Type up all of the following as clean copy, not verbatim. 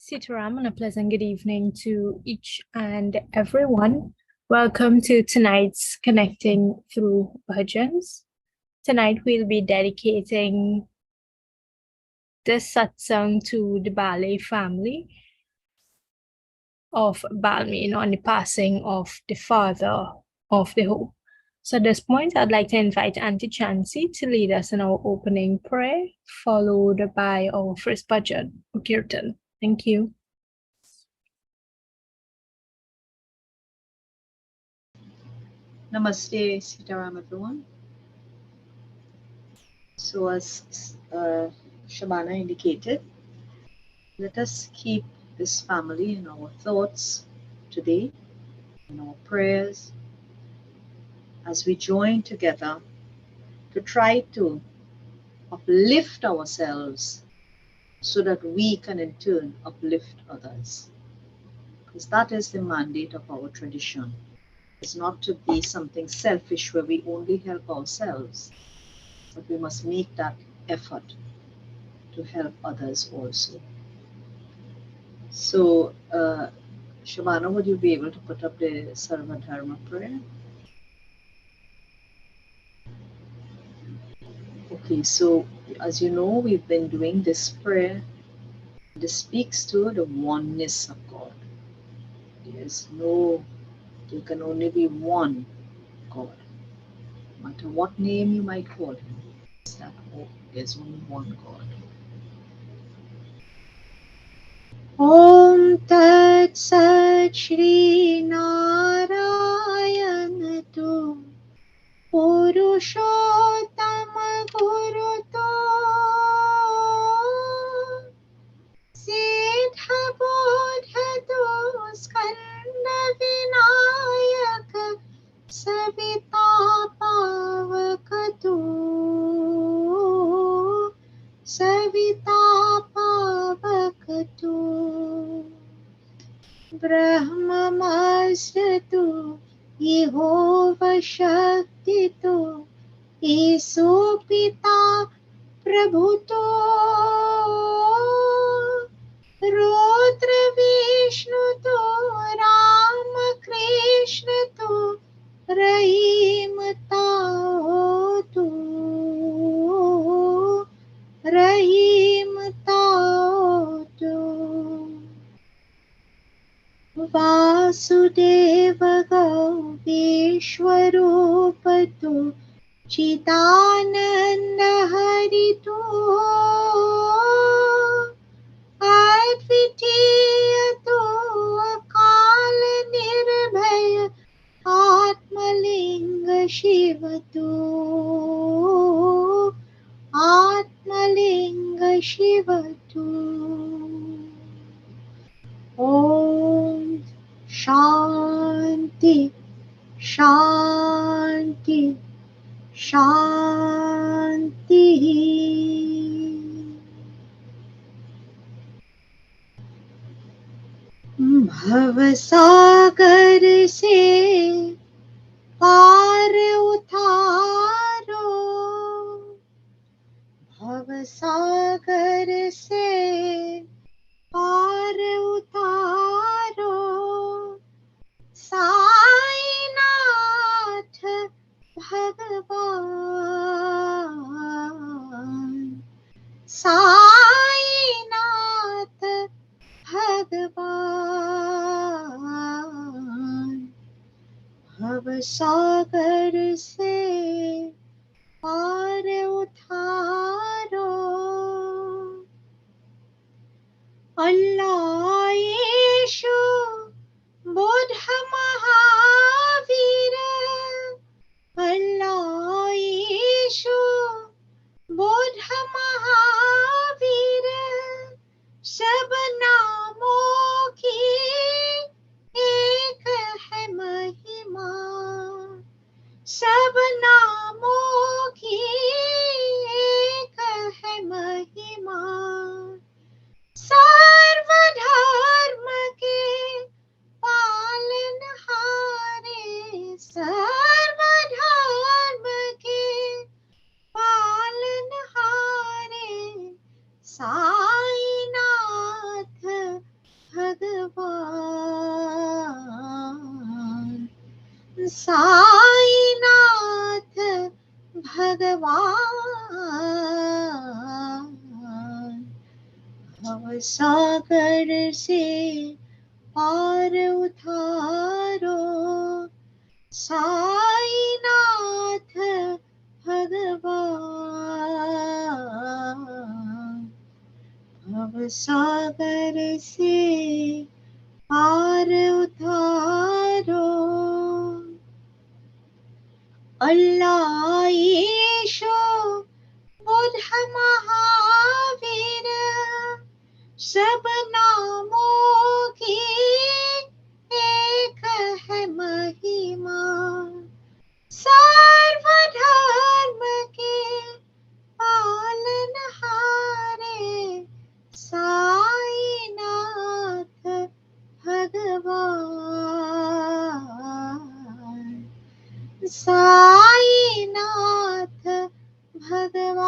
Sitaram, and a pleasant good evening to each and everyone. Welcome to tonight's Connecting Through Bhajans. Tonight we'll be dedicating this satsang to the Barley family of Barley, on the passing of the father of the home. So at this point, I'd like to invite Auntie Chancy to lead us in our opening prayer, followed by our first bhajan, Kirtan. Thank you. Namaste, Sitaram, everyone. So, as Shabana indicated, let us keep this family in our thoughts today, in our prayers, as we join together to try to uplift ourselves so that we can in turn uplift others. Because that is the mandate of our tradition. It's not to be something selfish where we only help ourselves, but we must make that effort to help others also. So, Shabana, would you be able to put up the Sarva Dharma prayer? Okay, so as you know, we've been doing this prayer. This speaks to the oneness of God. There can only be one God. No matter what name you might call him, there's only one God. Om Tat Sat Shri Narayan Tu Purushottam Guruto Siddha Bodhato Skanda Vinayak Savita Pavakato Savita Pavakato Brahmamasya Yehovah Shakti Tu ईसो पिता प्रभु तो रुद्र विष्णु तो राम कृष्ण तो रहीम ताओ तो रहीम ताओ तो वासुदेव गौरीश्वरूप तो चिदानंद हरि तो अद्वितीय तो अकाल निर्भय आत्मलिंग शिव तो आत्मलिंग शिव तो ओम शांति शांति शांति। भवसागर से पार उतारो भवसागर से पार उतारो साईनाथ भगवान साईनाथ भगवान भवसागर से पार उतारो अल्लाह यीशु बुद्ध महावीर अल्लाह यीशु बुद्ध महावीर सब नामों की एक है महिमा सब नामों की एक है महिमा सर्वधर्म भगवान, साईनाथ भगवान, भव सागर से पार उतारो, साईनाथ भगवान, भव सागर से पार उतारो। अल्लाह ईशो बुद्ध महावीर, सब नामों की एक है महिमा, सर्वधर्म के पालनहारे, साईनाथ भगवान, साईनाथ भगवान,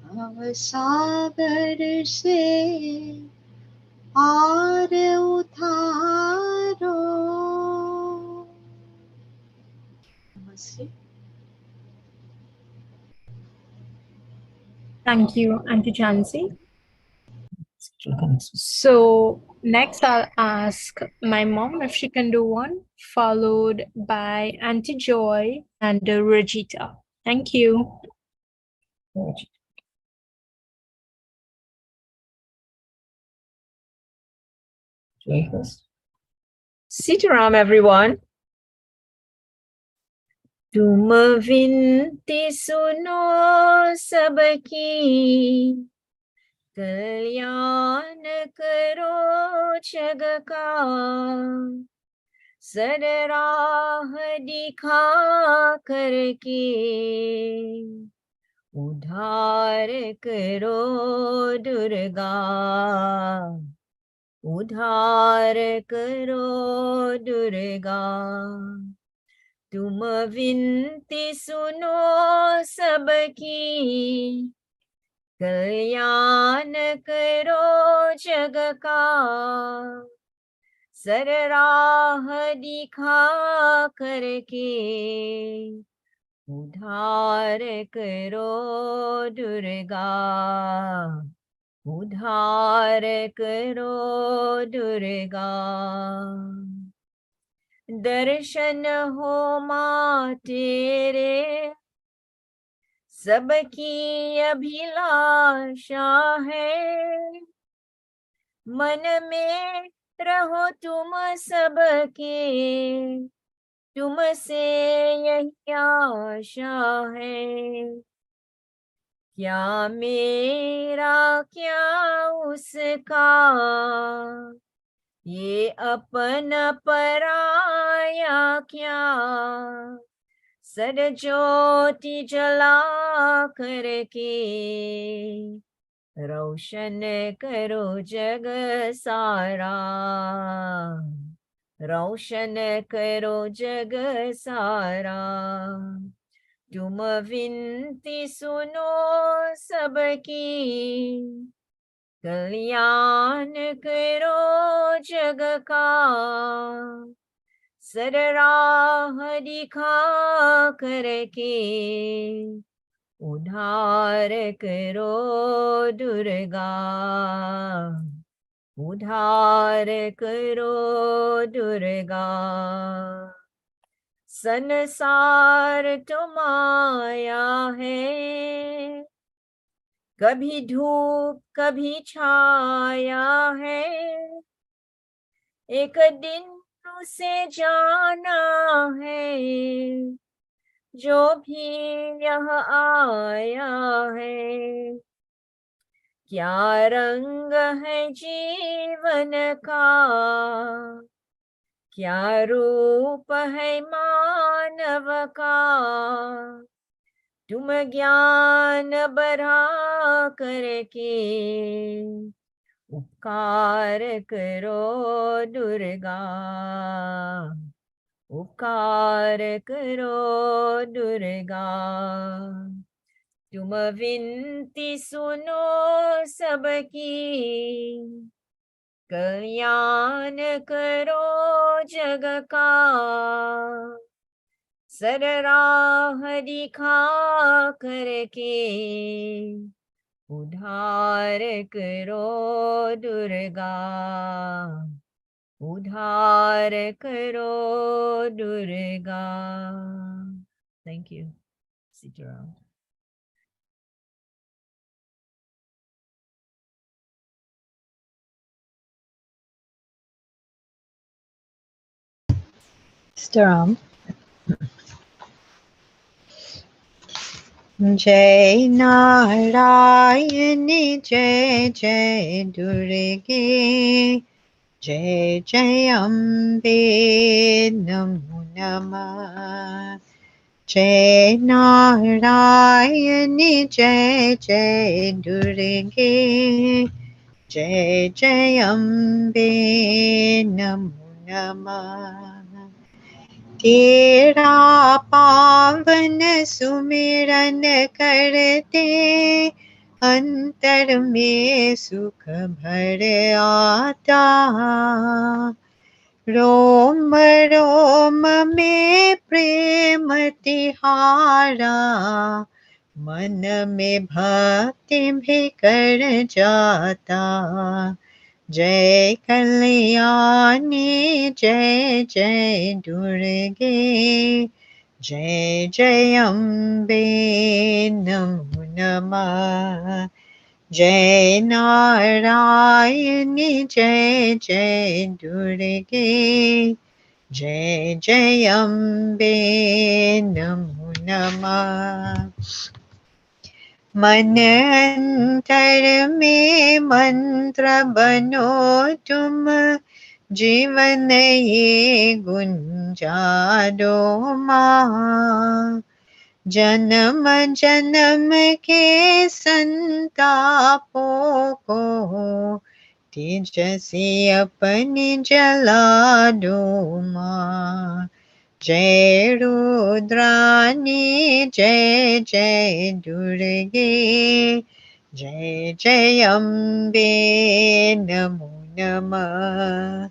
भव सागर से पार उतारो। नमस्ते। Thank you, Auntie Jansi. So next I'll ask my mom if she can do one, followed by Auntie Joy and Regita. Thank you. Joy first. Sitaram, everyone. तुम विनती सुनो सबकी, कल्याण करो जग का, सरराह दिखा करके, उद्धार करो दुर्गा, उद्धार करो दुर्गा। तुम विनती सुनो सबकी, कल्याण करो जग का, सरराह दिखा करके, उद्धार करो दुर्गा, उद्धार करो दुर्गा। दर्शन हो माँ तेरे, सबकी अभिलाषा है, मन में रहो तुम सबके, तुमसे यही आशा है। क्या मेरा क्या उसका, ये अपन पराया क्या, सदज्योति जला करके, रोशन करो जग सारा, रोशन करो जग सारा। तुम विनती सुनो सबकी, कल्याण करो जग का, सरराह दिखा करके, उद्धार करो दुर्गा, उद्धार करो दुर्गा। संसार तो माया है, कभी धूप कभी छाया है, एक दिन उसे जाना है, जो भी यह आया है। क्या रंग है जीवन का, क्या रूप है मानव का, तुम ज्ञान बढ़ा करके, उपकार करो दुर्गा, उपकार करो दुर्गा। तुम विनती सुनो सबकी, कल्याण करो जग का। सरराह दिखा करके, उद्धार करो दुर्गा, उद्धार करो Durga. Thank you. Sit around. Staram. Jai Narayani Jai Jai Durge Jai Jai Ambe Namo Namah Jai Narayani Jai Jai Durge Jai Jai Ambe Namo Namah तेरा पावन सुमिरन करते अंतर में सुख भर आता रोम रोम में प्रेम तिहारा मन में भक्ति भी कर जाता जय कल्याणी जय जय दुर्गे जय जय अम्बे नमो नमः जय नारायणी जय जय दुर्गे जय जय अम्बे नमो नमः मन अंतर में मंत्र बनो तुम जीवन ये गुंजारो माँ जन्म जन्म के संतापों को तेजसी अपनी जला दो माँ जय रुद्राणी जय जय दुर्गे जय जय अम्बे नमो नमः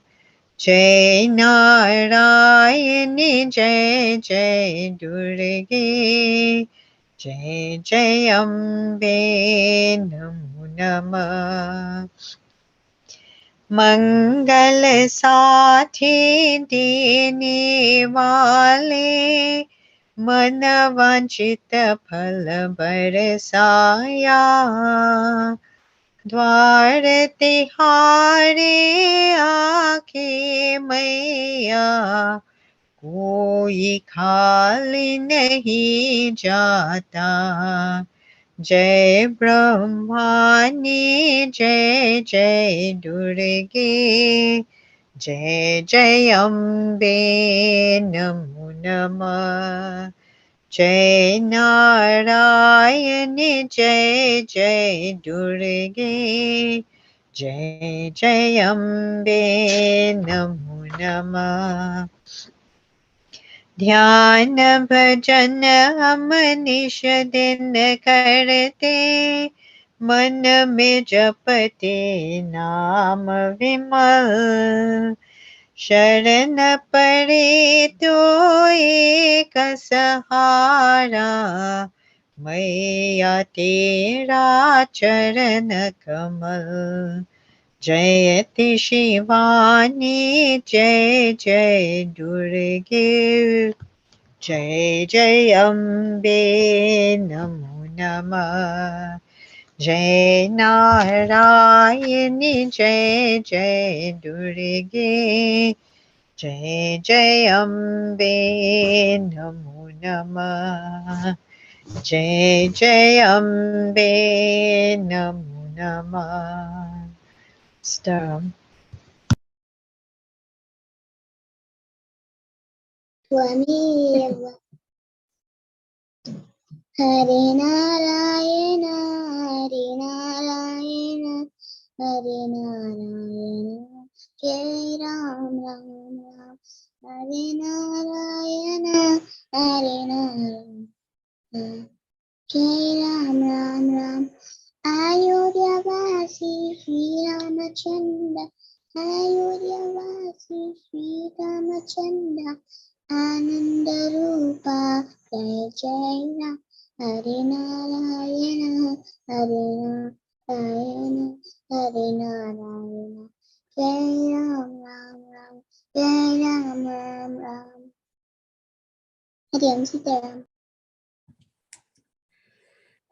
जय नारायणी जय जय दुर्गे जय जय अम्बे नमो नमः मंगल साथी देने वाले मन वांछित फल बरसाया द्वार तिहारे आके मैया कोई खाली नहीं जाता जय ब्रह्मानी जय जय दुर्गे जय जय अम्बे नमो नमः जय नारायणी जय जय दुर्गे जय जय अम्बे नमो नमः ध्यान भजन हम निश दिन करते मन में जपते नाम विमल शरण पड़े तो एक सहारा मैया तेरा चरण कमल जयति शिवानी जय जय दुर्गे जय जय अम्बे नमो नमः जय नारायणी जय जय दुर्गे जय जय अम्बे नमो नमः जय जय अम्बे नमो नमः Stone. त्वमेव हरे नारायण हरे नारायण हरे नारायण जय राम राम राम हरे नारायण हरे नारायण जय Ram Ram Ram. Ayodhyavasi Sri Ramachandra. Ayodhyavasi Sri Ramachandra. Ananda Rupa Jai Jai Ram. Hare Narayana Hare Narayana Hare Narayana. Jai Ram Ram Ram. Jai Ram Ram Ram. Hare Om Sitaram.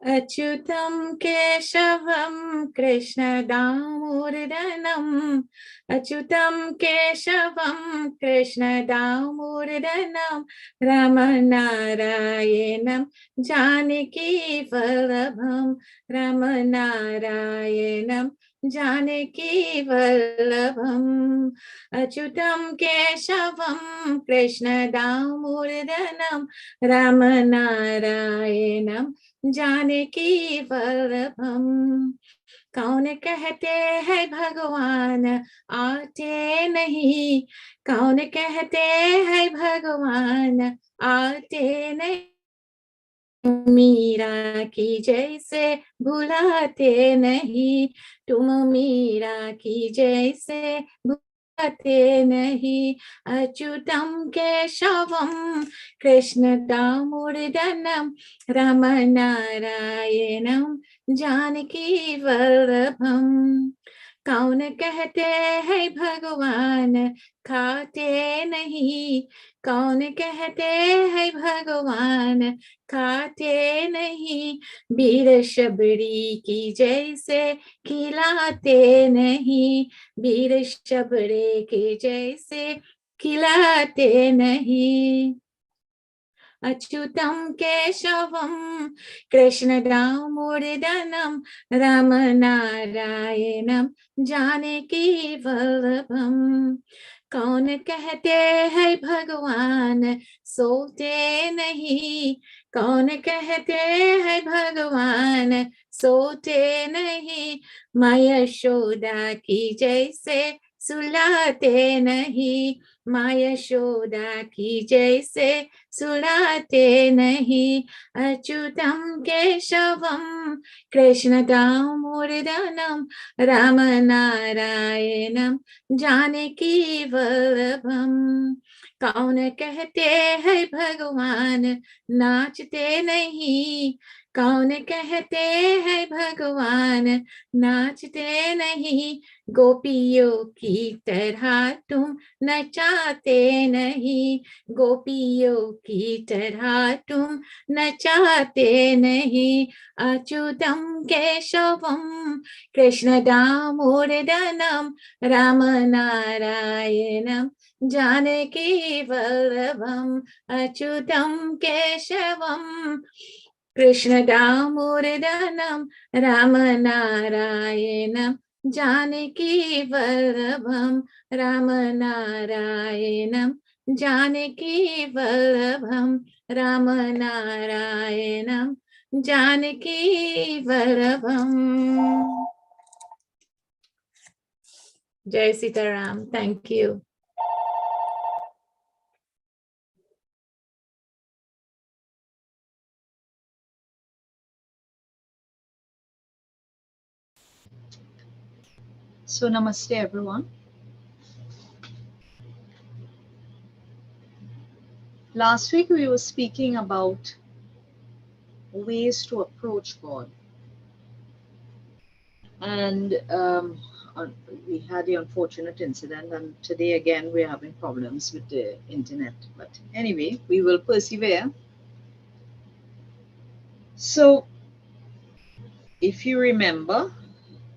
Achyutam Keshavam Krishna Damodaranam. Achyutam Keshavam Krishna Damodaranam. Ramanarayanam Janaki Vallabham. Ramanarayanam Janaki Vallabham. Achyutam Keshavam Krishna Damodaranam. Ramanarayanam Janaki Vallabham. कौन कहते हैं भगवान आते नहीं, कौन कहते हैं भगवान आते नहीं, मीरा की जैसे भुलाते नहीं, तुम मीरा की जैसे भुलाते नहीं. अच्युतम केशवम कृष्ण दामोदरम रामनारायणम जानकी वल्लभम. कौन कहते हैं भगवान खाते नहीं, कौन कहते हैं भगवान खाते नहीं, वीर शबरी की जैसे खिलाते नहीं, वीर शबरी की जैसे खिलाते नहीं. अच्युतम केशवम कृष्ण दामोदरम रामनारायणम जानकी वल्लभम. कौन कहते हैं भगवान सोते नहीं, कौन कहते हैं भगवान सोते नहीं, माँ यशोदा की जैसे सुलाते नहीं, माँ यशोदा की जैसे सुलाते नहीं. अच्युतम केशवम कृष्ण दामोदरम रामनारायणम जानकी वल्लभम. कौन कहते हैं भगवान नाचते नहीं, कौन कहते हैं भगवान नाचते नहीं, गोपियों की तरह तुम नचाते नहीं, गोपियों की तरह तुम नचाते नहीं. अच्युतम केशवम कृष्ण दामोदरम रामनारायणम जानकी वल्लभम. अच्युतम केशवम कृष्ण दामोदरम रामनारायणम जानकी वल्लभम. रामनारायणम जानकी वल्लभम. रामनारायणम जानकी वल्लभम. जय Sitaram. Thank you. So namaste everyone. Last week we were speaking about ways to approach God, and we had the unfortunate incident, and today again we're having problems with the internet, but anyway, we will persevere. So if you remember,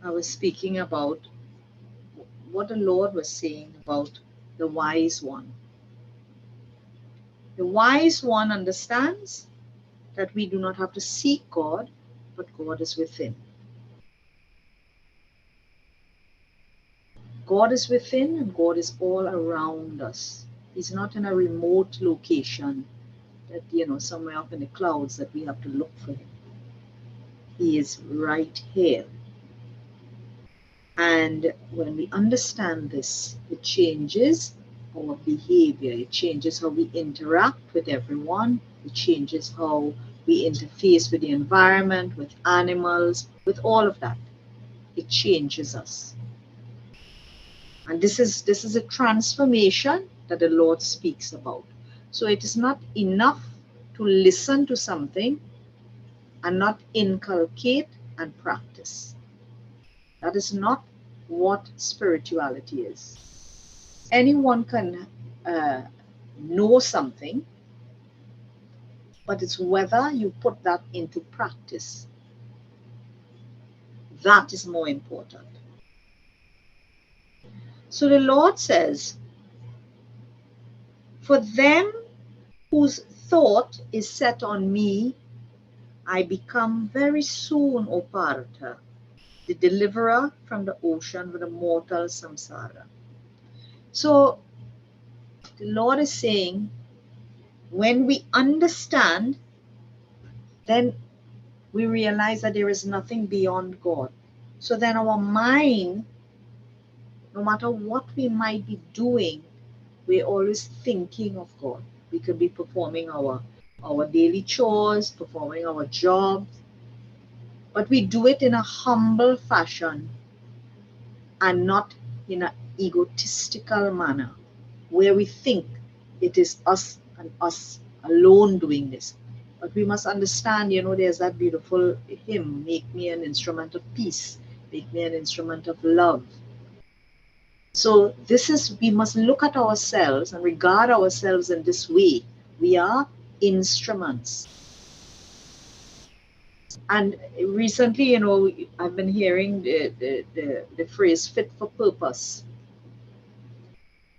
I was speaking about what the Lord was saying about the wise one. The wise one understands that we do not have to seek God, but God is within. God is within and God is all around us. He's not in a remote location that, somewhere up in the clouds that we have to look for him. He is right here. And when we understand this, it changes our behavior. It changes how we interact with everyone. It changes how we interface with the environment, with animals, with all of that. It changes us. And this is a transformation that the Lord speaks about. So it is not enough to listen to something and not inculcate and practice. That is not what spirituality is. Anyone can know something, but it's whether you put that into practice. That is more important. So the Lord says, for them whose thought is set on me, I become very soon, O Partha, the deliverer from the ocean with a mortal samsara. So the Lord is saying, when we understand, then we realize that there is nothing beyond God. So then our mind, no matter what we might be doing, we're always thinking of God. We could be performing our daily chores, performing our jobs, but we do it in a humble fashion and not in an egotistical manner where we think it is us and us alone doing this. But we must understand, there's that beautiful hymn, make me an instrument of peace, make me an instrument of love. So we must look at ourselves and regard ourselves in this way. We are instruments. And recently, I've been hearing the phrase fit for purpose.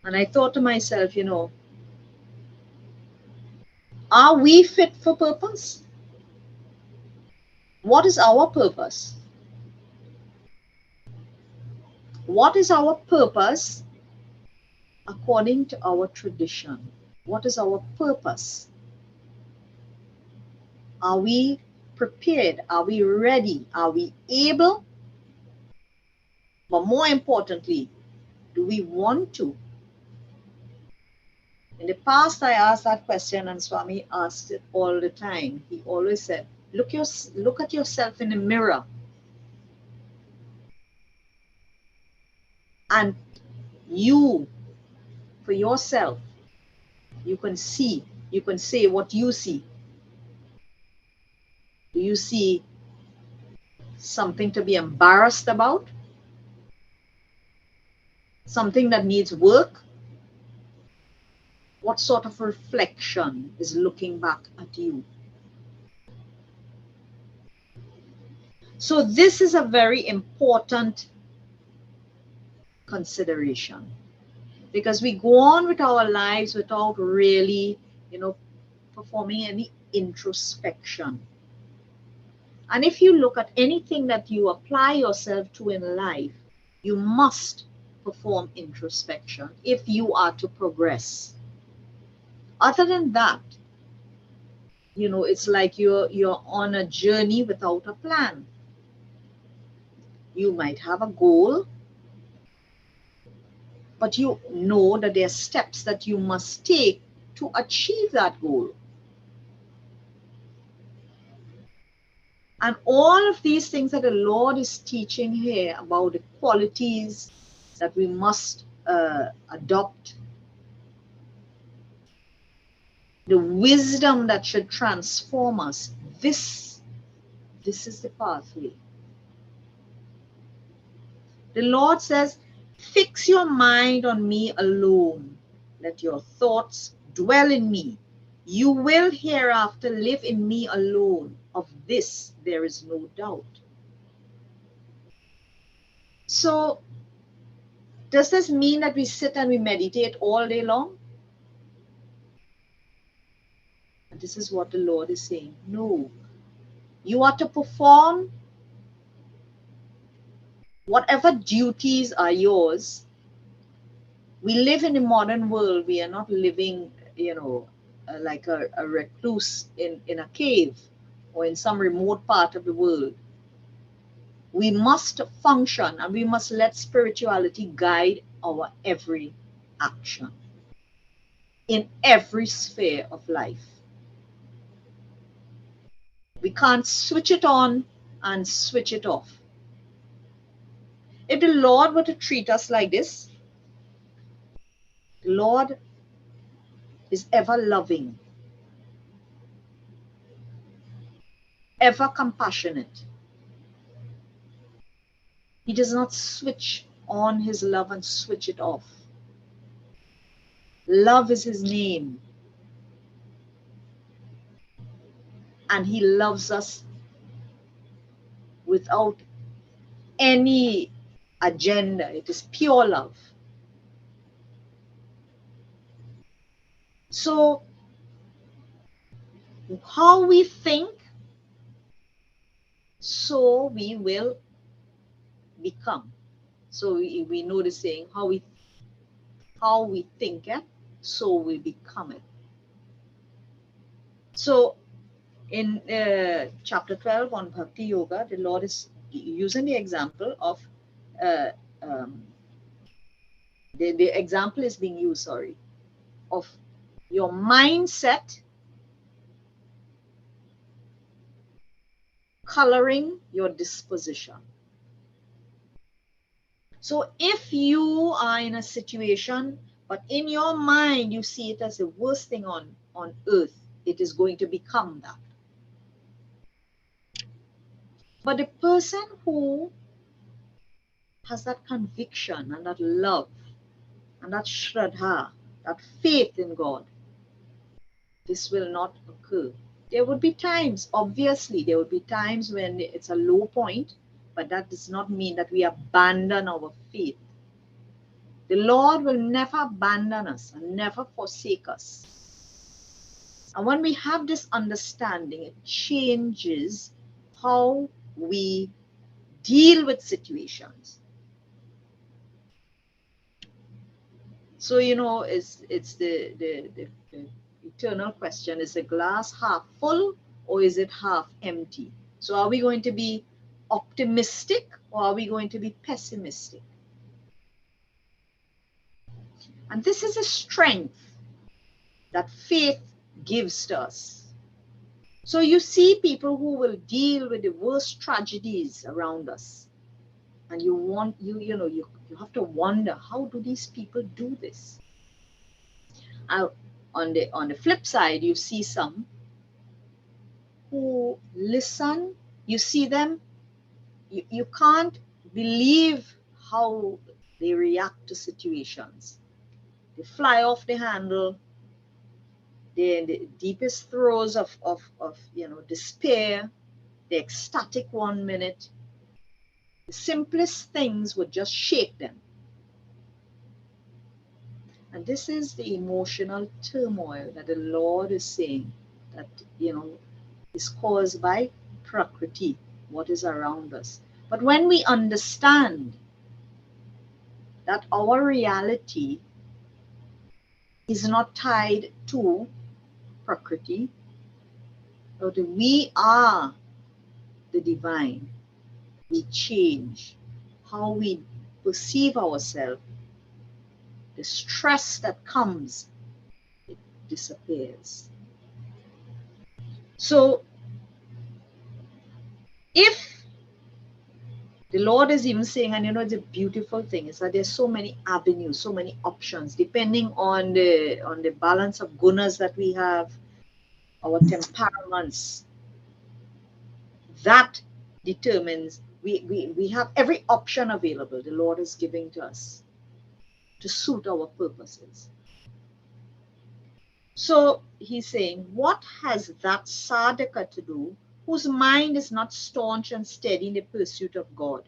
And I thought to myself, are we fit for purpose? What is our purpose? What is our purpose according to our tradition? What is our purpose? Are we prepared? Are we ready? Are we able? But more importantly, do we want to? In the past, I asked that question and Swami asked it all the time. He always said, look at yourself in the mirror. And you, for yourself, you can say what you see. Do you see something to be embarrassed about? Something that needs work? What sort of reflection is looking back at you? So this is a very important consideration, because we go on with our lives without really, performing any introspection. And if you look at anything that you apply yourself to in life, you must perform introspection if you are to progress. Other than that, it's like you're on a journey without a plan. You might have a goal, but you know that there are steps that you must take to achieve that goal. And all of these things that the Lord is teaching here about the qualities that we must adopt, the wisdom that should transform us, this is the pathway. The Lord says, fix your mind on me alone. Let your thoughts dwell in me. You will hereafter live in me alone. Of this there is no doubt. So, does this mean that we sit and we meditate all day long? And this is what the Lord is saying. No. You are to perform whatever duties are yours. We live in a modern world. We are not living, like a recluse in a cave or in some remote part of the world. We must function and we must let spirituality guide our every action in every sphere of life. We can't switch it on and switch it off. If the Lord were to treat us like this, the Lord is ever loving, ever compassionate. He does not switch on his love and switch it off. Love is his name. And he loves us without any agenda. It is pure love. So, how we think, so we will become. So we know the saying, how we think it, so we become it. So in chapter 12 on Bhakti Yoga, the Lord is using the example of the example is being used, of your mindset coloring your disposition. So if you are in a situation, but in your mind you see it as the worst thing on earth, it is going to become that. But the person who has that conviction and that love and that shraddha, that faith in God, this will not occur. There would be times, obviously, there would be times when it's a low point, but that does not mean that we abandon our faith. The Lord will never abandon us and never forsake us. And when we have this understanding, it changes how we deal with situations. So, it's the eternal question, is the glass half full or is it half empty? So are we going to be optimistic or are we going to be pessimistic? And this is a strength that faith gives to us. So you see people who will deal with the worst tragedies around us. And you have to wonder, how do these people do this? On the flip side, you see some who listen, you see them, you can't believe how they react to situations. They fly off the handle. They're in the deepest throes of despair. They're ecstatic 1 minute. The simplest things would just shake them. And this is the emotional turmoil that the Lord is saying that, is caused by Prakriti, what is around us. But when we understand that our reality is not tied to Prakriti, but we are the divine, we change how we perceive ourselves. The stress that comes, it disappears. So if the Lord is even saying, and it's a beautiful thing, is that there's so many avenues, so many options, depending on the balance of gunas that we have, our temperaments, that determines we have every option available the Lord is giving to us to suit our purposes. So he's saying, what has that sadhaka to do whose mind is not staunch and steady in the pursuit of God?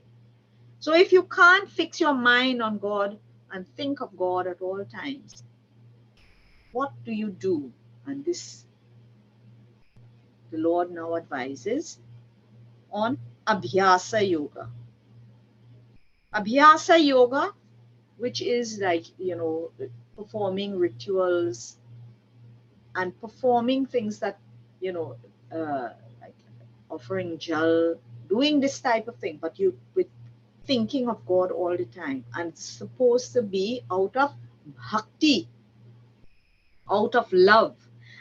So if you can't fix your mind on God and think of God at all times, what do you do? And this, the Lord now advises on Abhyasa Yoga. Abhyasa Yoga, which is like, performing rituals and performing things that, like offering jal, doing this type of thing, but you with thinking of God all the time, and it's supposed to be out of bhakti, out of love.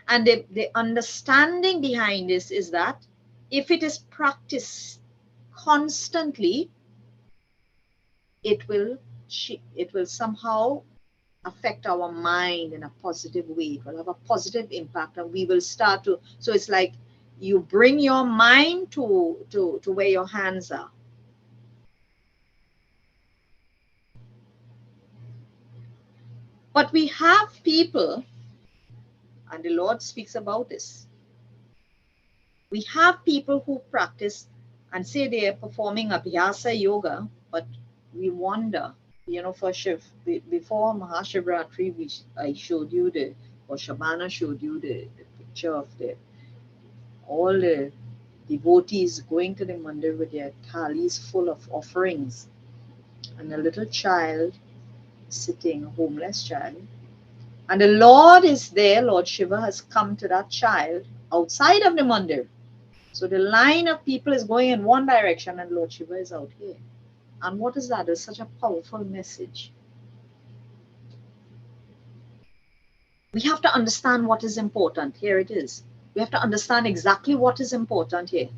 And the understanding behind this is that if it is practiced constantly, it will somehow affect our mind in a positive way. It will have a positive impact, and we will start to. So it's like you bring your mind to where your hands are. But we have people, and the Lord speaks about this. We have people who practice and say they are performing Abhyasa yoga, but we wonder, for before Mahashivratri, I showed you or Shabana showed you the picture of all the devotees going to the mandir with their thalis full of offerings, and a little child sitting, a homeless child. And the Lord is there, Lord Shiva has come to that child outside of the mandir. So the line of people is going in one direction and Lord Shiva is out here. And what is that? It's such a powerful message. We have to understand what is important. Here it is. We have to understand exactly what is important here.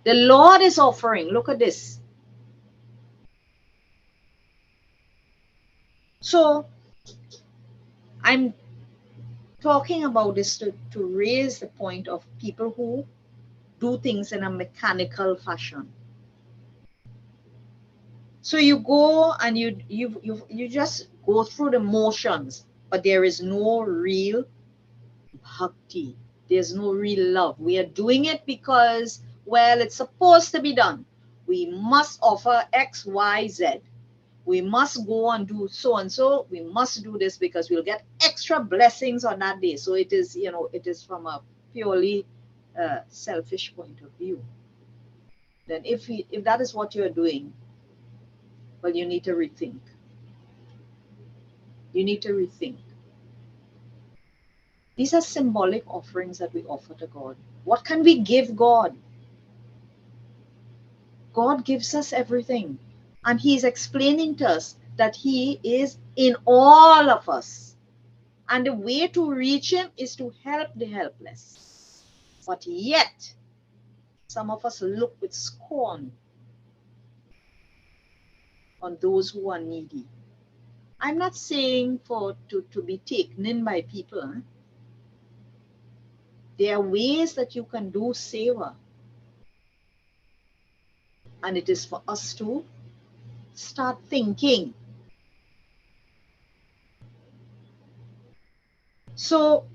The Lord is offering. Look at this. So I'm talking about this to raise the point of people who do things in a mechanical fashion. So you go and you just go through the motions, but there is no real bhakti. There's no real love. We are doing it because, well, it's supposed to be done. We must offer X, Y, Z. We must go and do so and so. We must do this because we'll get extra blessings on that day. So it is, it is from a purely selfish point of view. Then if that is what you're doing, well, you need to rethink. You need to rethink. These are symbolic offerings that we offer to God. What can we give God? God gives us everything. And He's explaining to us that He is in all of us. And the way to reach Him is to help the helpless. But yet, some of us look with scorn on those who are needy. I'm not saying to be taken in by people. Huh? There are ways that you can do seva. And it is for us to start thinking. So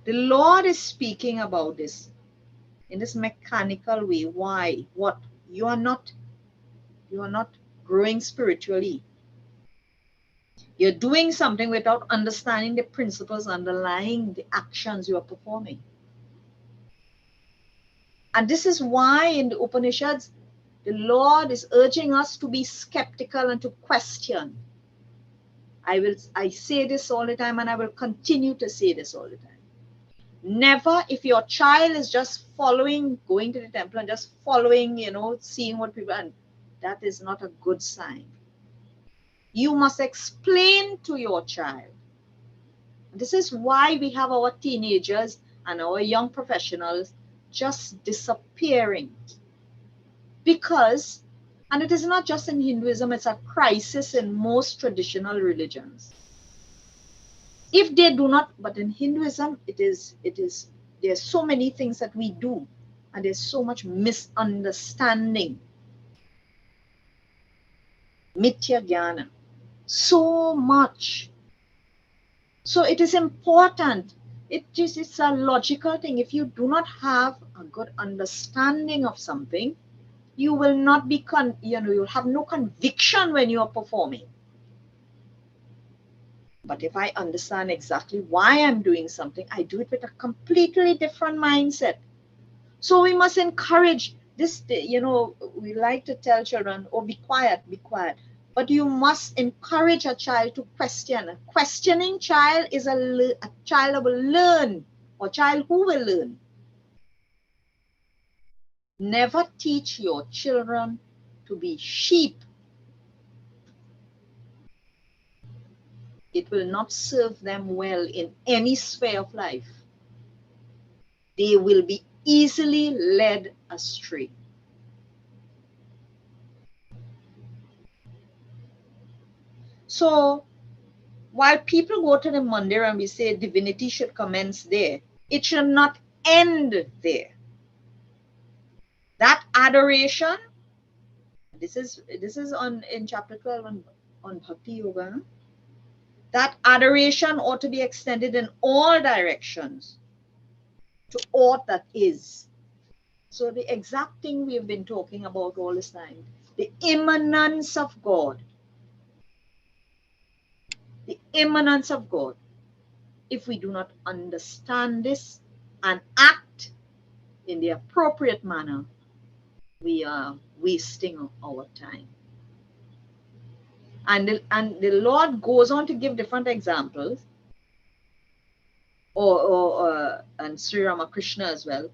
the Lord is speaking about this in this mechanical way. Why? What? You are not growing spiritually. You're doing something without understanding the principles underlying the actions you are performing. And this is why in the Upanishads, the Lord is urging us to be skeptical and to question. I say this all the time, and I will continue to say this all the time. Never, if your child is just following, going to the temple and just following, seeing what people, and that is not a good sign. You must explain to your child. This is why we have our teenagers and our young professionals just disappearing. Because, and it is not just in Hinduism, it's a crisis in most traditional religions. If they do not, but in Hinduism, there's so many things that we do, and there's so much misunderstanding. Mithya Jnana. So much. So it is important. It's a logical thing. If you do not have a good understanding of something, you will not be, you'll have no conviction when you are performing. But if I understand exactly why I'm doing something, I do it with a completely different mindset. So we must encourage this, we like to tell children, oh, be quiet. But you must encourage a child to question. A questioning child is a child who will learn, or child who will learn. Never teach your children to be sheep. It will not serve them well in any sphere of life. They will be easily led astray. So while people go to the mandir and we say divinity should commence there, it should not end there. That adoration, this is on in chapter 12 on Bhakti Yoga. That adoration ought to be extended in all directions to all that is. So the exact thing we've been talking about all this time, the immanence of God. The immanence of God. If we do not understand this and act in the appropriate manner, we are wasting our time. And the Lord goes on to give different examples, and Sri Ramakrishna as well,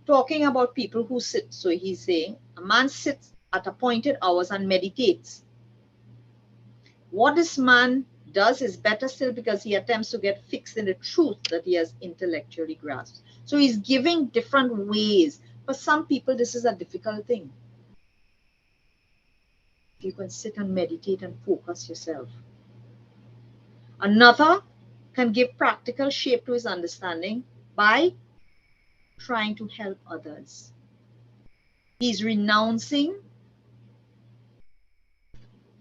talking about people who sit. So he's saying a man sits at appointed hours and meditates. What this man does is better still because he attempts to get fixed in the truth that he has intellectually grasped. So he's giving different ways. For some people, this is a difficult thing. You can sit and meditate and focus yourself. Another can give practical shape to his understanding by trying to help others. He's renouncing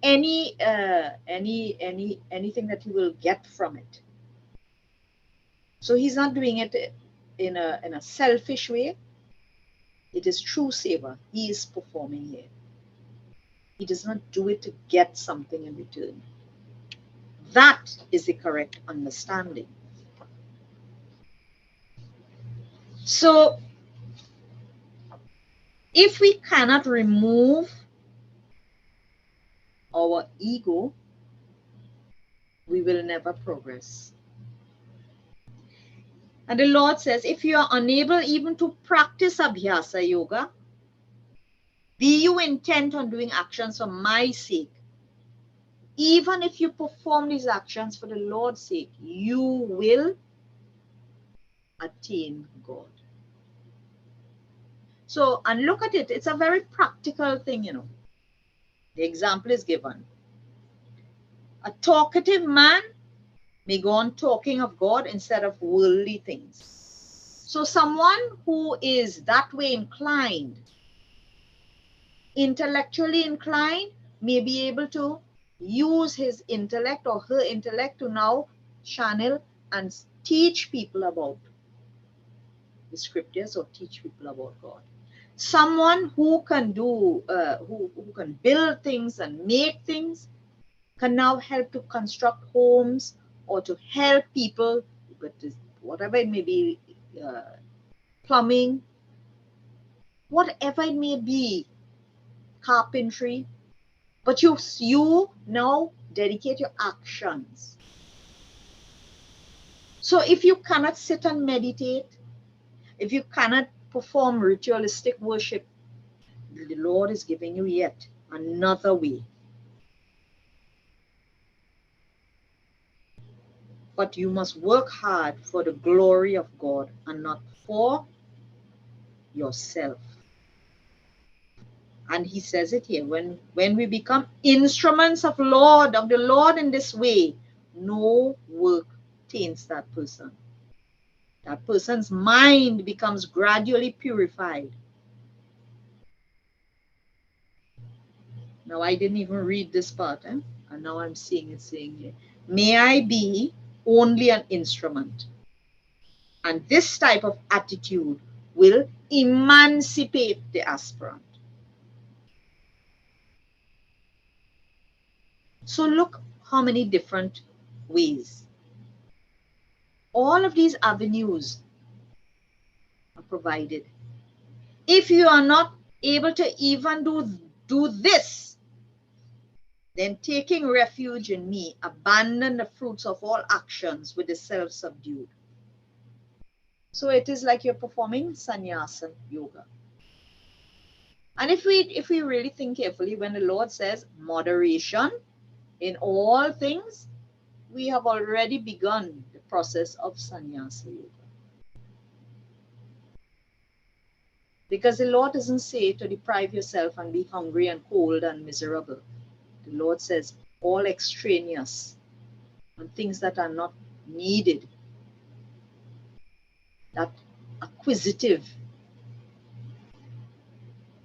anything that he will get from it. So he's not doing it in a selfish way. It is true savor. He is performing here. He does not do it to get something in return. That is the correct understanding. So if we cannot remove our ego, we will never progress. And the Lord says, if you are unable even to practice Abhyasa Yoga, be you intent on doing actions for my sake. Even if you perform these actions for the Lord's sake, you will attain God. So, and look at it, it's a very practical thing, you know. The example is given. A talkative man may go on talking of God instead of worldly things. So someone who is that way inclined, intellectually inclined, may be able to use his intellect or her intellect to now channel and teach people about the scriptures or teach people about God. Someone who can do, who can build things and make things, can now help to construct homes or to help people with this, whatever it may be, plumbing, whatever it may be, carpentry. But you now dedicate your actions. So if you cannot sit and meditate, if you cannot perform ritualistic worship, the Lord is giving you yet another way. But you must work hard for the glory of God and not for yourself. And he says it here, when we become instruments of the Lord in this way, no work taints that person. That person's mind becomes gradually purified. Now, I didn't even read this part, and now I'm seeing it saying here, may I be only an instrument. And this type of attitude will emancipate the aspirant. So look how many different ways. All of these avenues are provided. If you are not able to even do this, then taking refuge in me, abandon the fruits of all actions with the self-subdued. So it is like you're performing sannyasa yoga. And if we really think carefully, when the Lord says moderation in all things, we have already begun the process of sannyasa yoga. Because the Lord doesn't say to deprive yourself and be hungry and cold and miserable. The Lord says all extraneous and things that are not needed, that acquisitive,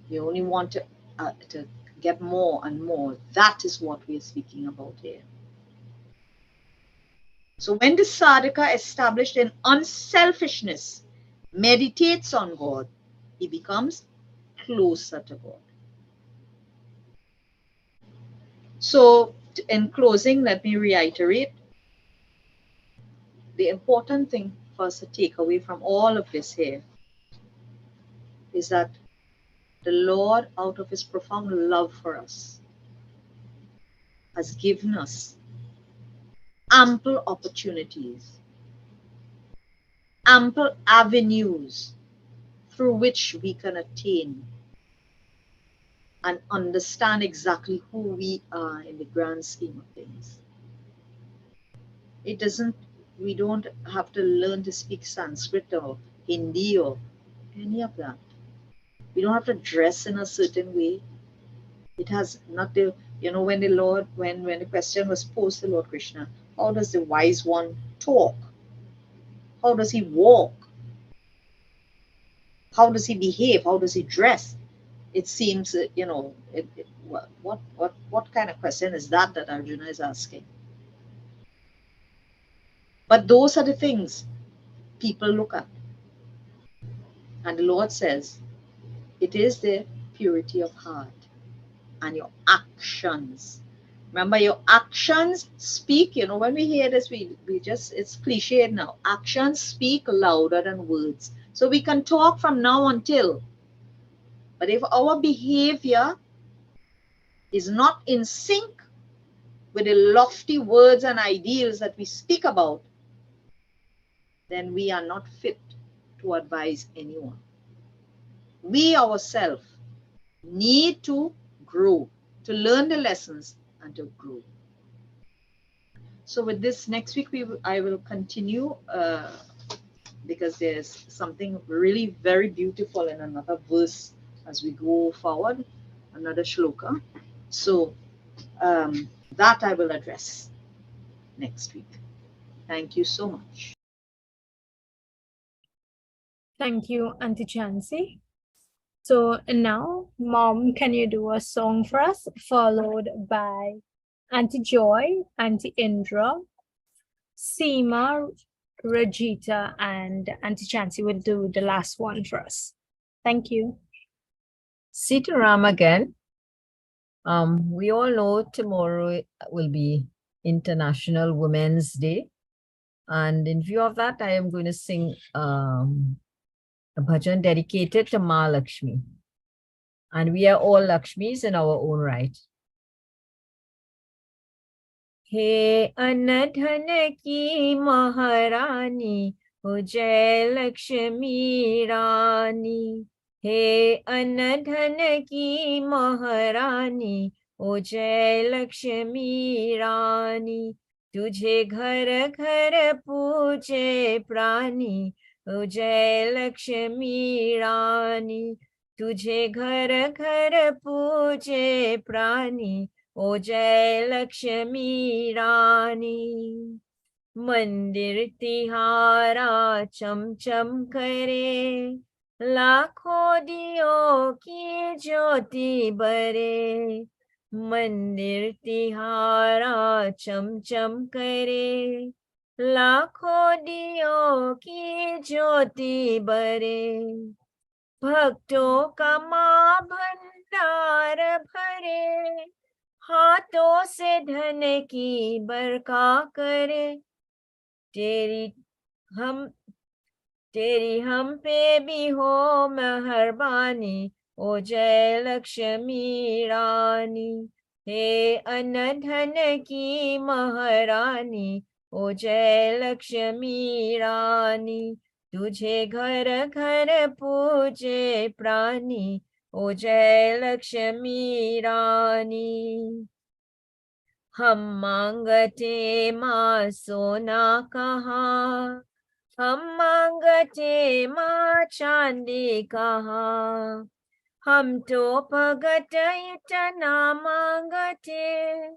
you only want to get more and more. That is what we are speaking about here. So when the sadhaka established in unselfishness meditates on God, he becomes closer to God. So in closing, let me reiterate the important thing for us to take away from all of this here is that the Lord, out of his profound love for us, has given us ample opportunities, ample avenues through which we can attain and understand exactly who we are in the grand scheme of things. We don't have to learn to speak Sanskrit or Hindi or any of that. We don't have to dress in a certain way. It has not the, when the Lord, when the question was posed to Lord Krishna, how does the wise one talk? How does he walk? How does he behave? How does he dress? It seems, what kind of question is that Arjuna is asking? But those are the things people look at. And the Lord says, it is the purity of heart and your actions. Remember, your actions speak, when we hear this, we just, it's cliched now. Actions speak louder than words. So we can talk from now until, but if our behavior is not in sync with the lofty words and ideals that we speak about, then we are not fit to advise anyone. We ourselves need to grow, to learn the lessons and to grow. So with this, next week I will continue because there's something really very beautiful in another verse as we go forward, another shloka. So that I will address next week. Thank you so much. Thank you, Auntie Chancy. So now, Mom, can you do a song for us, followed by Auntie Joy, Auntie Indra, Seema, Rajita, and Auntie Chancy will do the last one for us. Thank you. Sitaram again. We all know tomorrow will be International Women's Day. And in view of that, I am going to sing a bhajan dedicated to Ma Lakshmi. And we are all Lakshmis in our own right. He anadhan ki maharani, ho jai Lakshmi Rani. He anadhan ki maharani, ho jai Lakshmi Rani. तुझे घर घर पूजे प्राणी, ओ जय लक्ष्मी रानी. तुझे घर घर पूजे प्राणी, ओ जय लक्ष्मी रानी. मंदिर तिहारा चमचम करे, लाखों दियों की ज्योति बरे. मंदिर तिहारा चमचम करे, लाखों दियों की ज्योति बरे. भक्तों का माँ भंडार भरे, हाथों से धन की बरखा करे. तेरी हम पे भी हो मेहरबानी, ओ जय लक्ष्मी रानी. हे अनधन की महारानी, ओ जय लक्ष्मी रानी. तुझे घर घर पूजे प्राणी, ओ जय लक्ष्मी रानी. हम मांगते माँ सोना कहाँ, हम मांगते माँ चांदी कहाँ, हम तो भगत इतना मांगते,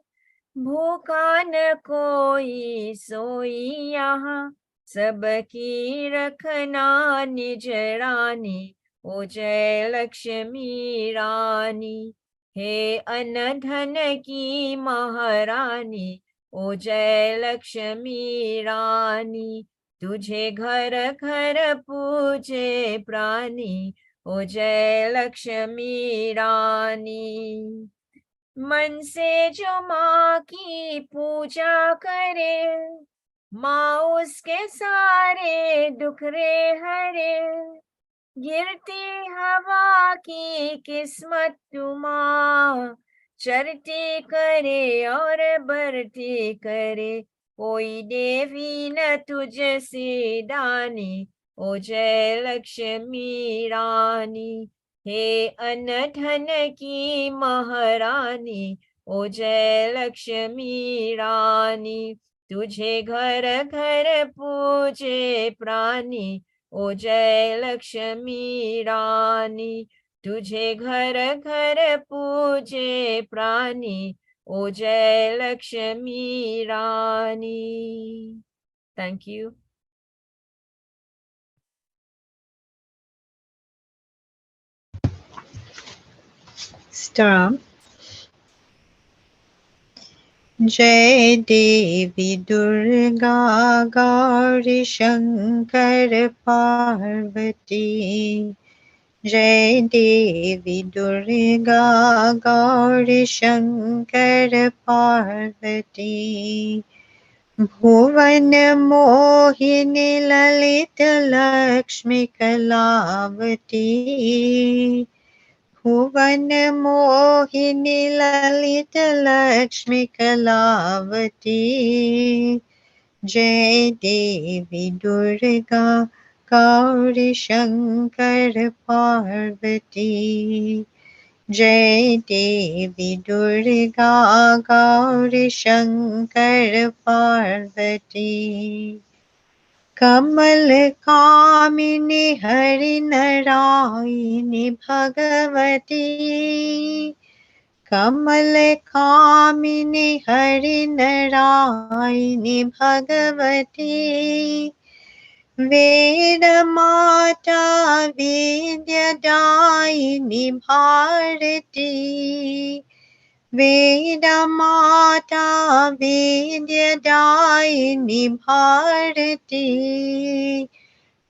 भूखा न कोई सोई यहाँ, सबकी रखना निज रानी, ओ जय लक्ष्मी रानी। हे अनधन की महारानी, ओ जय लक्ष्मी रानी। तुझे घर घर पूजे प्राणी, ओ जय लक्ष्मी रानी। मन से जो माँ की पूजा करे, माँ उसके सारे दुख रे हरे। गिरती हवा की किस्मत तुमा, चरती करे और बढ़ती करे, कोई देवी न तुझसे दानी, ओ जय लक्ष्मी रानी। हे अनधन की महारानी, ओ जय लक्ष्मी रानी। तुझे घर घर पूजे प्राणी, ओ जय लक्ष्मी रानी। तुझे घर घर पूजे प्राणी, ओ जय लक्ष्मी रानी। Thank you. Staram. जय देवी दुर्गा गौरी शंकर पार्वती, जय देवी दुर्गा गौरी शंकर पार्वती। भुवन मोहिनी ललित लक्ष्मी कलावती, भुवन मोहिनी ललित लक्ष्मी कलावती। जय देवी दुर्गा गौरी शंकर पार्वती, जय देवी दुर्गा गौरी शंकर पार्वती। कमल कामिनी हरि नारायणी भगवती, कमल कामिनी हरि नारायणी भगवती। वेद माता विद्यादायिनी भारती, वेद माता विद्यादायिनी भारती।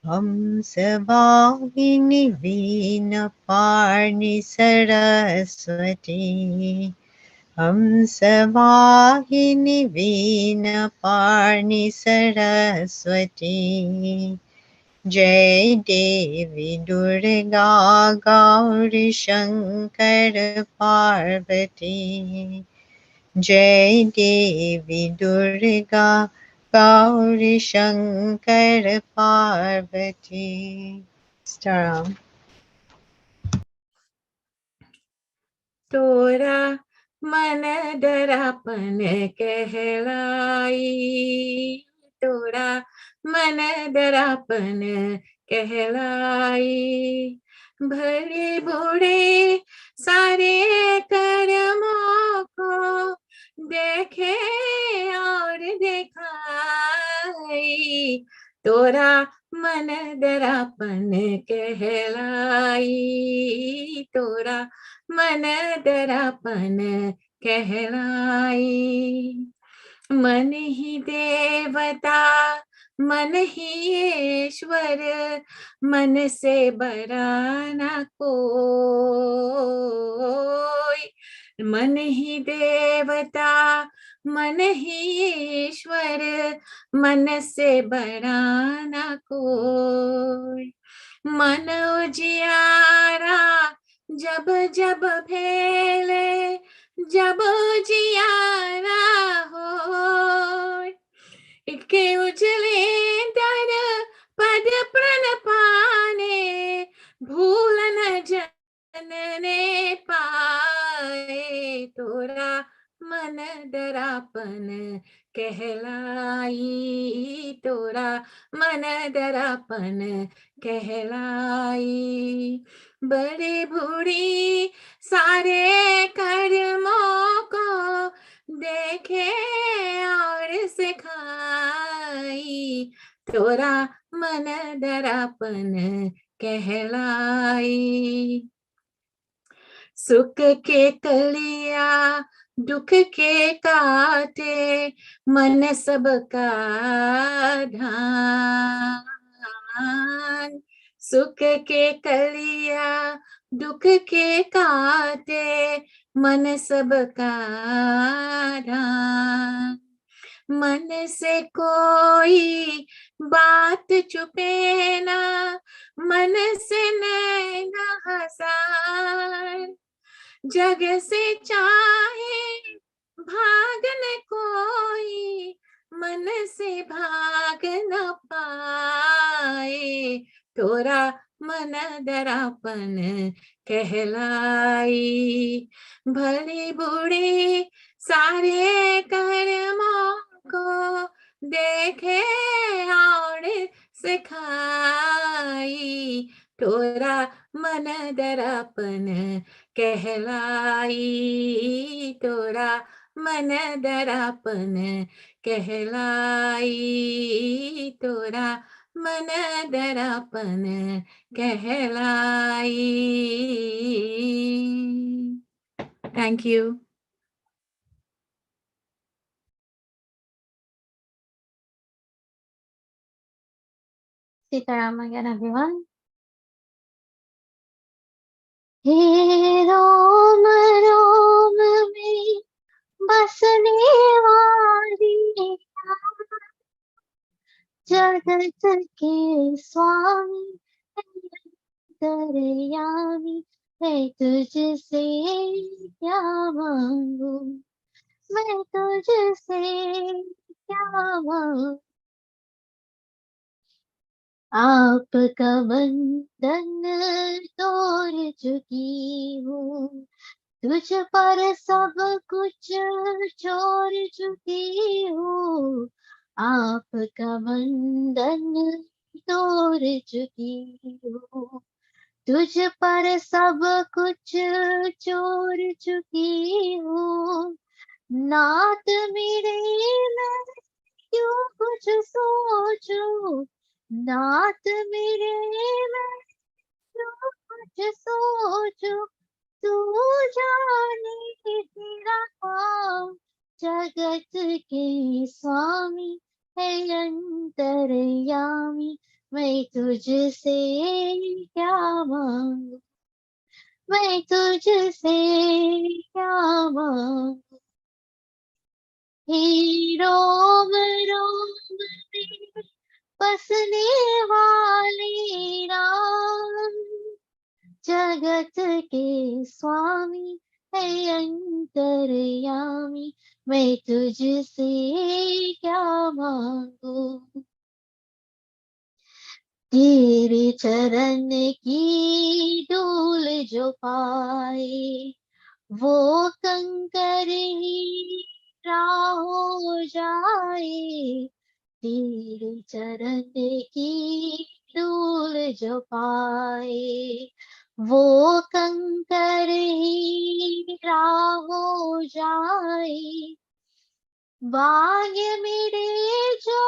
हंसवाहिनी वीणा पाणि सरस्वती, हंसवाहिनी वीणा पाणि सरस्वती। जय देवी दुर्गा गौरी शंकर पार्वती, जय देवी दुर्गा गौरी शंकर पार्वती। Staram. तोरा मन दरापन कहलाई, तोरा मन दरापन कहलाई। भले बूढ़े सारे कर्मों को देखे और दिखाई, तोरा मन दरापन कहलाई, तोरा मन दरापन कहलाई। मन ही देवता मन ही ईश्वर, मन से बड़ा न कोई। मन ही देवता मन ही ईश्वर, मन से बड़ा न कोई। मन उजियारा जब जब फैले, जब उजियारा हो, के उजले दर पद प्रण पाने, भूल न जनने पाए। तोरा मन दरापन कहलाई, तोरा मन दरापन कहलाई। बड़े बूढ़ी सारे कर्मों को देखे और सिखाई, तोरा मन दरापन कहलाई। सुख के कलिया दुख के काटे, मन सबका ध्यान। सुख के कलिया दुख के काटे, मन सबका ध्यान। मन से कोई बात छुपे ना, मन से नैना हसान। जग से चाहे भाग न कोई, मन से भाग न पाए, तोरा मन दरापन कहलाई। भली बूढ़ी सारे कर्मों को देखे और सिखाई, तोरा मन दरापन कहलाई, तोरा मन दरापन कहलाई, तोरा मन दरापन कहलाई। Thank you. Sitaram again, everyone. हे रोम रोम में बसने वाली जगत के स्वामी अंतर्यामी, मैं तुझसे क्या मांगू, मैं तुझसे क्या मांगू। आपका बंधन तोड़ चुकी हूँ, तुझ पर सब कुछ छोड़ चुकी हूँ। आपका बंधन तोड़ चुकी हूँ, तुझ पर सब कुछ छोड़ चुकी हूँ। नात मेरे मैं क्यों कुछ सोचूं, नात मेरे मैं क्यों कुछ सोचूं। तू जाने तेरा काम, जगत के स्वामी है अंतर्यामी, मैं तुझसे क्या मांगू, मैं तुझसे क्या मांगू। हे रोम रोम में बसने वाले राम, जगत के स्वामी है अंतर्यामी, मैं तुझसे क्या मांगू। तेरे चरण की धूल जो पाए, वो कंकर ही हो जाए। तेरे चरण की धूल जो पाए, वो कंकर ही हो जाए। भाग्य मेरे जो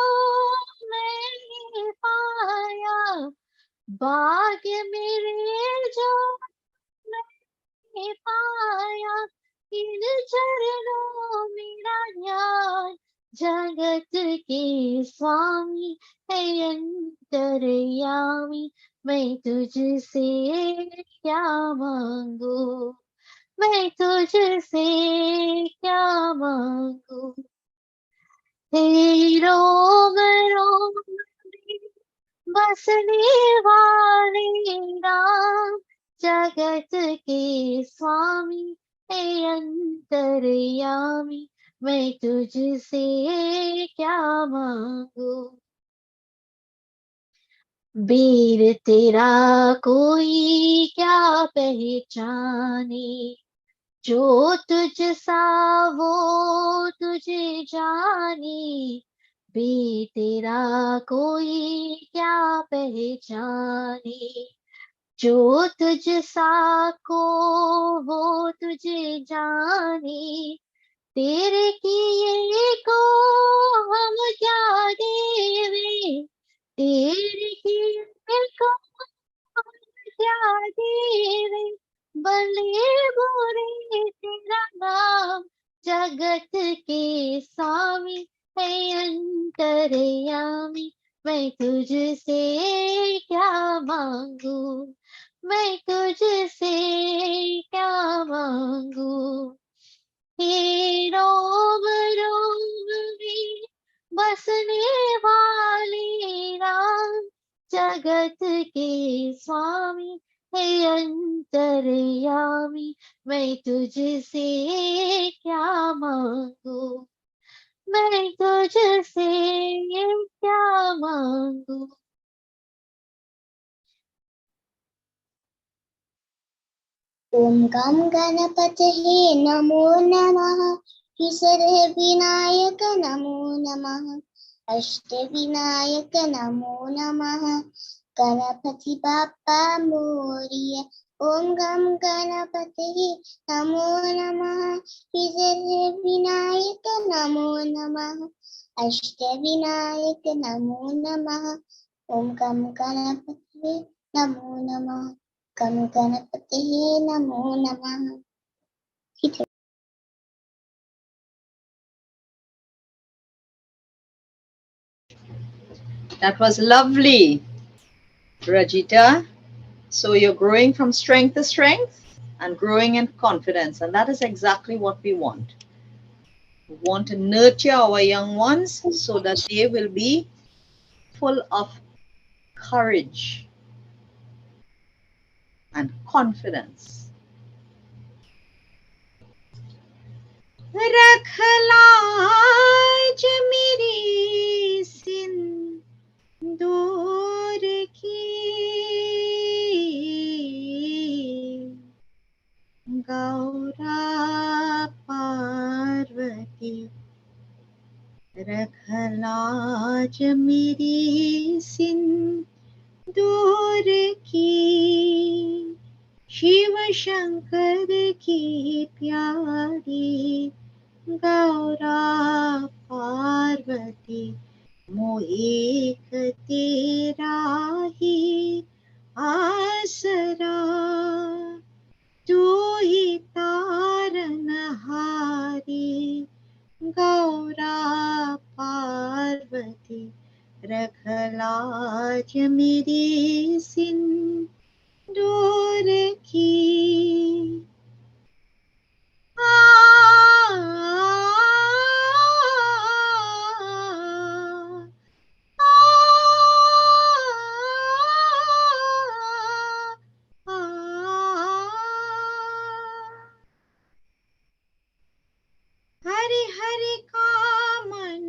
मैंने पाया, भाग्य मेरे जो मैंने पाया, इन चरणों मेरा ध्यान, जगत के स्वामी है अंतर्यामी, मैं तुझसे क्या मांगू, मैं तुझसे क्या मांगू। हे रोम रोम में बसने वाले राम, जगत के स्वामी है अंतर्यामी, मैं तुझसे क्या मांगू। वीर तेरा कोई क्या पहचाने, जो तुझ सा वो तुझे जाने, बे तेरा कोई क्या पहचाने। जो तुझ सा को वो तुझे जाने, तेरे किए को हम क्या देवे, तेरे किए को हम क्या देवे। भले बुरे तेरा नाम जगत के स्वामी है अंतर्यामी। मैं तुझसे क्या मांगू, मैं तुझसे क्या मांगू। हे रोम रोम में बसने वाले राम, जगत के स्वामी है अंतर्यामी। मैं तुझसे क्या मांगू, मैं तुझसे क्या मांगू। ॐ गं गणपतये नमो नमः। विनायक नमो नमः। अष्टविनायक नमो नमः। गणपति बाप्पा मोरिया। ॐ गं गणपतये नमो नमः। विनायक नमो नमः। अष्टविनायक नमो नमः। ॐ गं गणपतये नमो नमः। गणपतये नमो नमः। That was lovely, Rajita. So you're growing from strength to strength and growing in confidence. And that is exactly what we want. We want to nurture our young ones so that they will be full of courage and confidence. रखलाज मेरी सिंदूर की गौरा पार्वती। रखलाज मेरी सिंदूर की शिव शंकर की प्यारी गौरा पार्वती। मोहिक तेरा ही आसरा, तू ही तारनहारी गौरा पार्वती। रखलाज मेरी सिंदूर की। हरि हरि का मन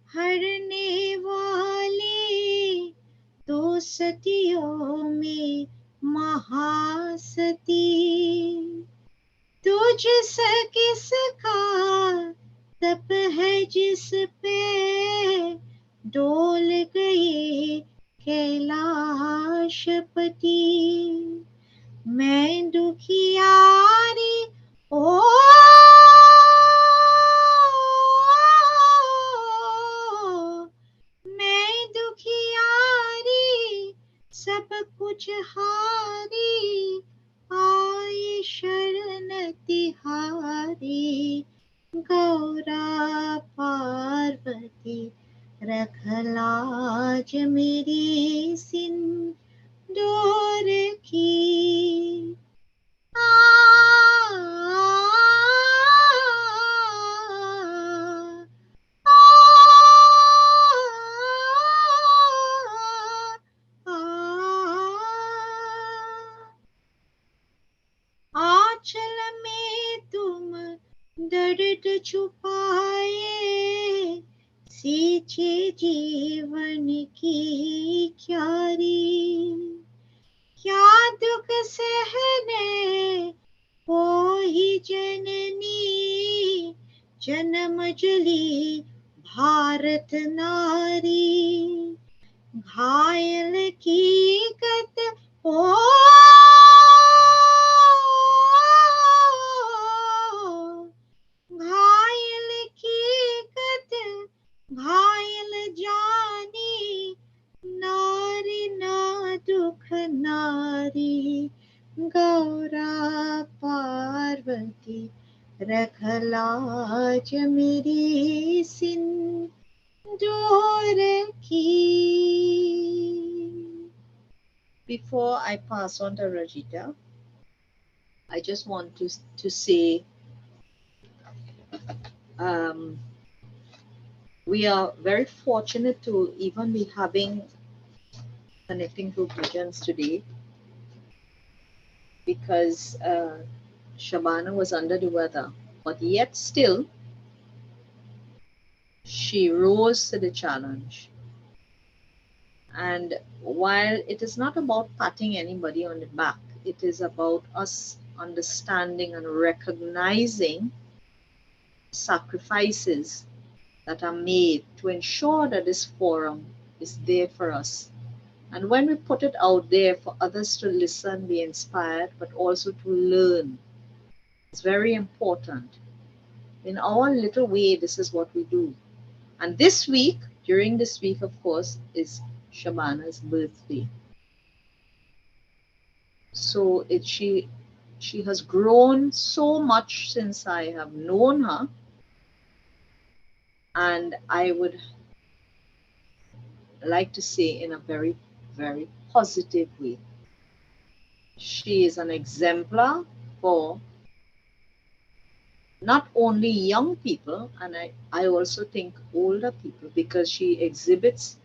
हरने वाली, दो सतियों में महासती। तुझ सा किसका तप है जिस पे डोल गए कैलाशपति। मैं दुखियारी ओ मैं दुखियारी सब कुछ हारी, आए शरण तिहारी गौरा पार्वती। रखलाज मेरी सिंदूर की। आंचल में तुम दर्द छुपाए, सींचे जीवन की क्यारी। क्या दुख सहने होहि जननी जन्मजली भारत नारी घायल की कत हो घायल की कत घायल जानी नारी ना दुख नारी गौरा पार्वती रखलाज मेरी सिंदूर की. Before I pass on to Rajita, I just want to say we are very fortunate to even be having connecting through Bhajans today, because Shabana was under the weather, but yet still she rose to the challenge. And while it is not about patting anybody on the back, it is about us understanding and recognizing sacrifices that are made to ensure that this forum is there for us. And when we put it out there for others to listen, be inspired, but also to learn, it's very important. In our little way, this is what we do. And this week, during this week, of course, is Shabana's birthday. So she has grown so much since I have known her. And I would like to say in a very, very positive way. She is an exemplar for not only young people, and I also think older people, because she exhibits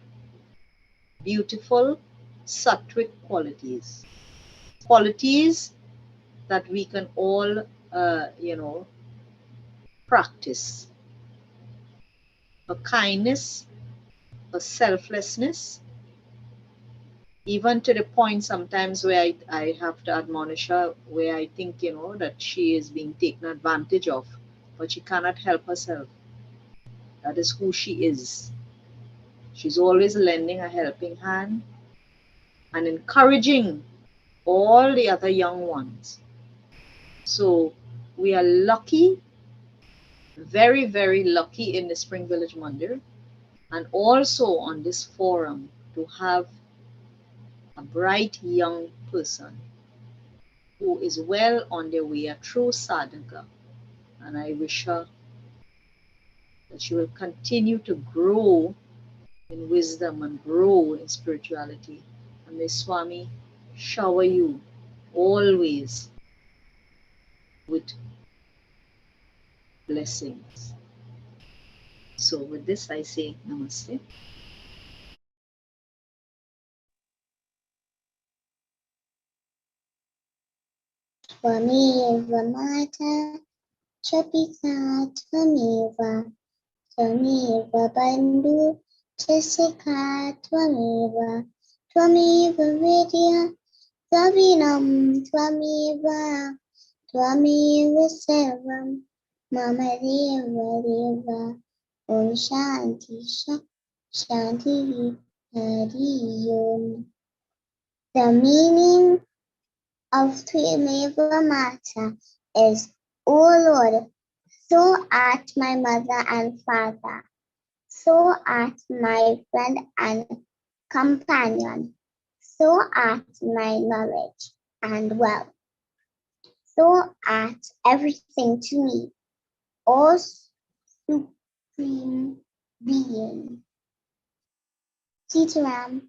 beautiful sattvic qualities. Qualities that we can all, practice. Her kindness, her selflessness, even to the point sometimes where I have to admonish her, where I think, that she is being taken advantage of, but she cannot help herself. That is who she is. She's always lending a helping hand and encouraging all the other young ones. So we are lucky, very, very lucky in the Spring Village Mandir, and also on this forum to have a bright young person who is well on their way, a true sadhaka. And I wish her that she will continue to grow in wisdom and grow in spirituality. And may Swami shower you always with blessings. So with this I say namaste. Twameva Mata Chapita Twameva Twameva Bandhu Chasika Twameva Twameva Vidya Twavinam Twameva Twameva Sarvam Mama Deva Deva Om Shanti Shanti Hari Om. The meaning of Twameva Mata is, O Lord, so art my mother and father, so art my friend and companion, so art my knowledge and wealth, so art everything to me, O Supreme Being. Sitaram.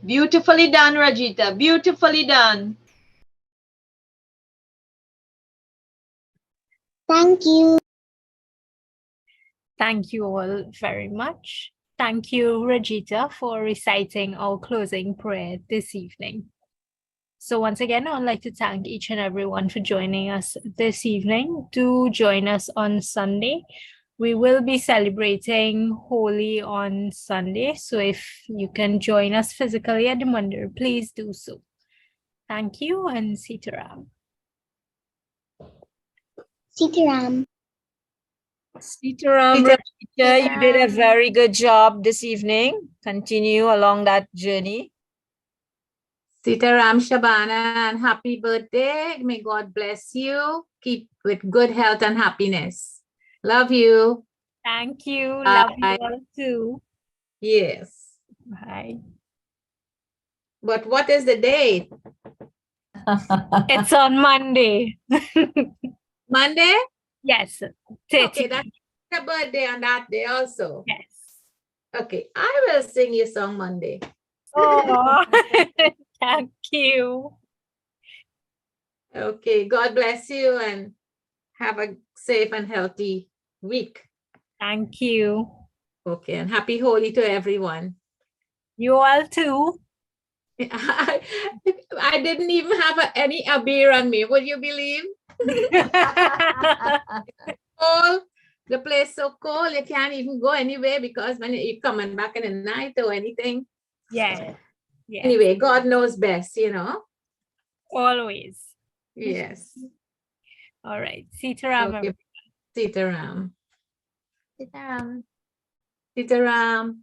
Beautifully done, Rajita. Beautifully done. Thank you. Thank you all very much. Thank you, Rajita, for reciting our closing prayer this evening. So once again, I'd like to thank each and everyone for joining us this evening. Do join us on Sunday We will be celebrating Holi on Sunday, so if you can join us physically at the mandir, please do so. Thank you and Sitaram. Sitaram. Sitaram, Sitaram. teacher, you did a very good job this evening. Continue along that journey. Sitaram Shabana, and happy birthday. May God bless you. Keep with good health and happiness. Love you. Thank you. Love you Bye. all too. Yes. Bye. But what is the date? It's on Monday. Monday? Yes. Okay, 30th. that's the birthday on that day also. Yes. Okay, I will sing you song Monday. Oh, thank you. Okay, God bless you and have a safe and healthy week. Thank you. Okay, and happy Holi to everyone. You all too. I didn't even have any abir on me. Would you believe? Cold. The place so cold, you can't even go anywhere because when you're coming back in the night or anything. Yeah. Yes. Anyway, God knows best, you know. Always. Yes. All right. Sitaram. Okay. Sitaram. Sitaram. Sitaram.